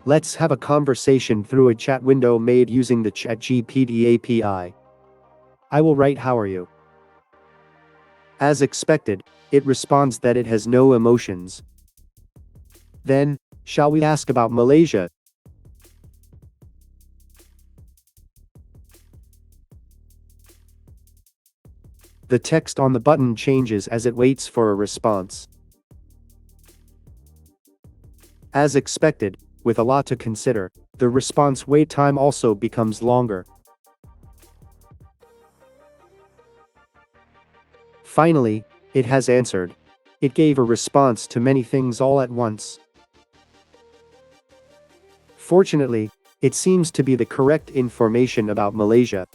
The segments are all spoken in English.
Let's have a conversation through a chat window made using the ChatGPT API. I will write "How are you?" As expected, it responds that it has no emotions. Then, shall we ask about Malaysia? The text on the button changes as it waits for a response. As expected, with a lot to consider, the response wait time also becomes longer. Finally, it has answered. It gave a response to many things all at once. Fortunately, it seems to be the correct information about Malaysia.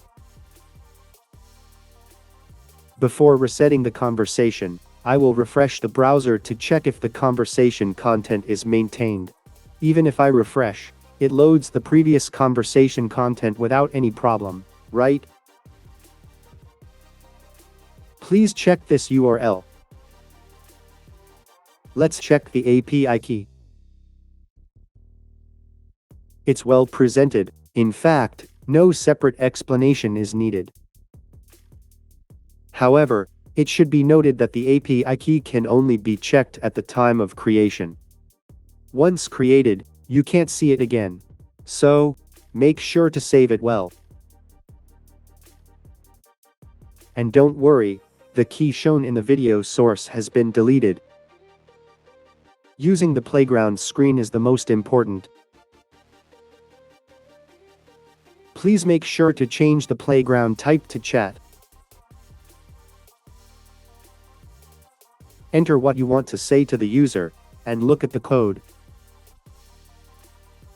Before resetting the conversation, I will refresh the browser to check if the conversation content is maintained. Even if I refresh, it loads the previous conversation content without any problem, right? Please check this URL. Let's check the API key. It's well presented. In fact, no separate explanation is needed. However, it should be noted that the API key can only be checked at the time of creation. Once created, you can't see it again. So, make sure to save it well. And don't worry, the key shown in the video source has been deleted. Using the playground screen is the most important. Please make sure to change the playground type to chat. Enter what you want to say to the user, and look at the code.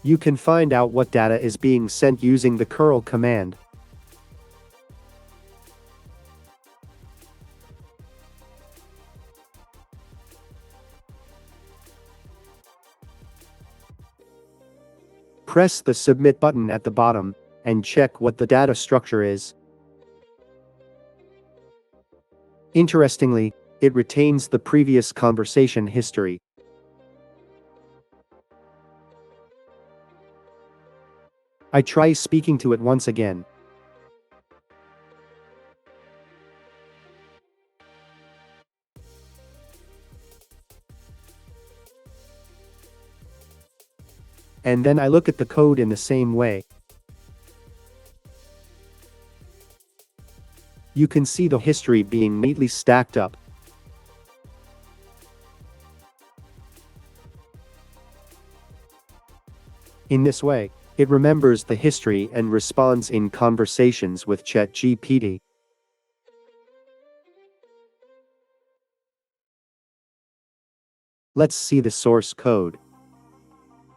You can find out what data is being sent using the curl command. Press the Submit button at the bottom, and check what the data structure is. Interestingly, it retains the previous conversation history. I try speaking to it once again. And then I look at the code in the same way. You can see the history being neatly stacked up. In this way, it remembers the history and responds in conversations with ChatGPT. Let's see the source code.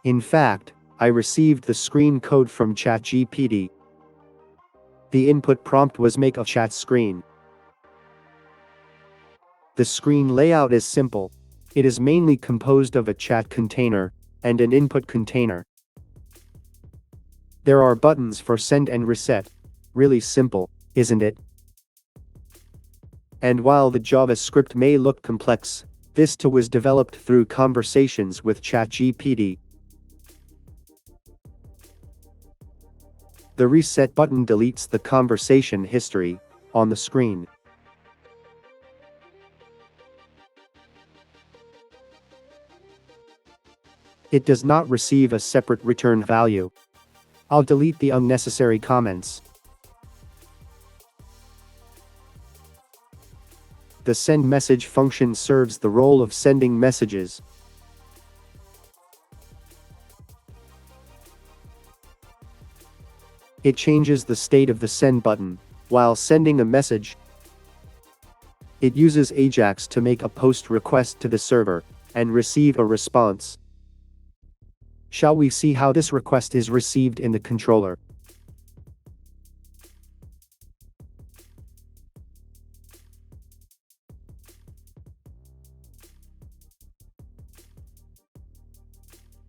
In fact, I received the screen code from ChatGPT. The input prompt was "Make a chat screen." The screen layout is simple. It is mainly composed of a chat container and an input container. There are buttons for send and reset. Really simple, isn't it? And while the JavaScript may look complex, this too was developed through conversations with ChatGPT. The reset button deletes the conversation history on the screen. It does not receive a separate return value. I'll delete the unnecessary comments. The send message function serves the role of sending messages. It changes the state of the send button while sending a message. It uses AJAX to make a post request to the server and receive a response. Shall we see how this request is received in the controller?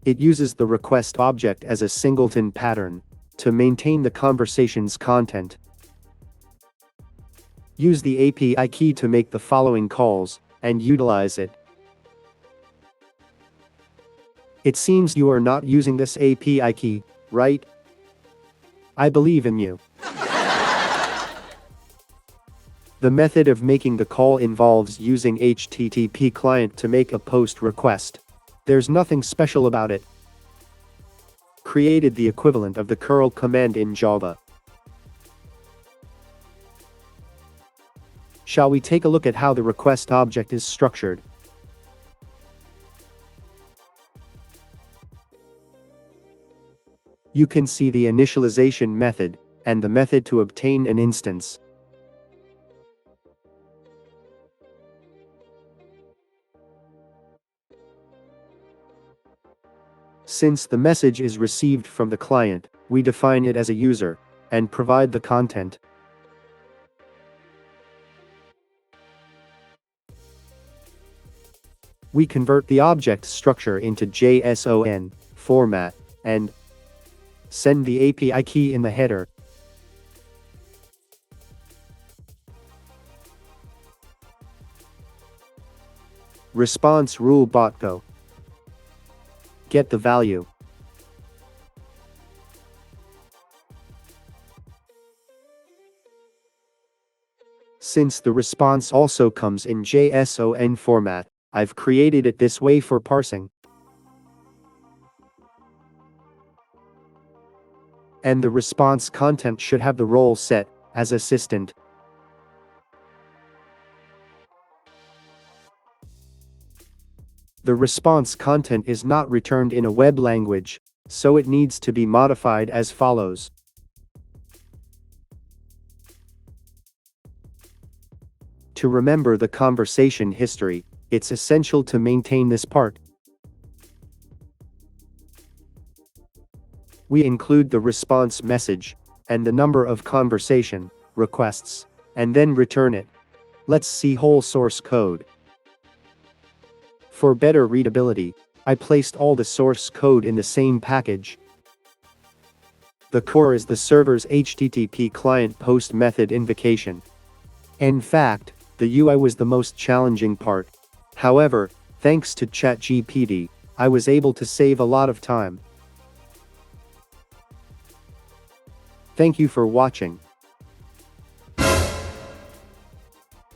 It uses the request object as a singleton pattern to maintain the conversation's content. Use the API key to make the following calls and utilize it. It seems you are not using this API key, right? I believe in you. The method of making the call involves using HTTP client to make a post request. There's nothing special about it. Created the equivalent of the curl command in Java. Shall we take a look at how the request object is structured? You can see the initialization method and the method to obtain an instance. Since the message is received from the client, we define it as a user and provide the content. We convert the object structure into JSON format and send the API key in the header. Response rule bot go. Get the value. Since the response also comes in JSON format, I've created it this way for parsing. And the response content should have the role set as assistant. The response content is not returned in a web language, so it needs to be modified as follows. To remember the conversation history, it's essential to maintain this part. We include the response message and the number of conversation requests, and then return it. Let's see whole source code. For better readability, I placed all the source code in the same package. The core is the server's HTTP client post method invocation. In fact, the UI was the most challenging part. However, thanks to ChatGPT, I was able to save a lot of time. Thank you for watching.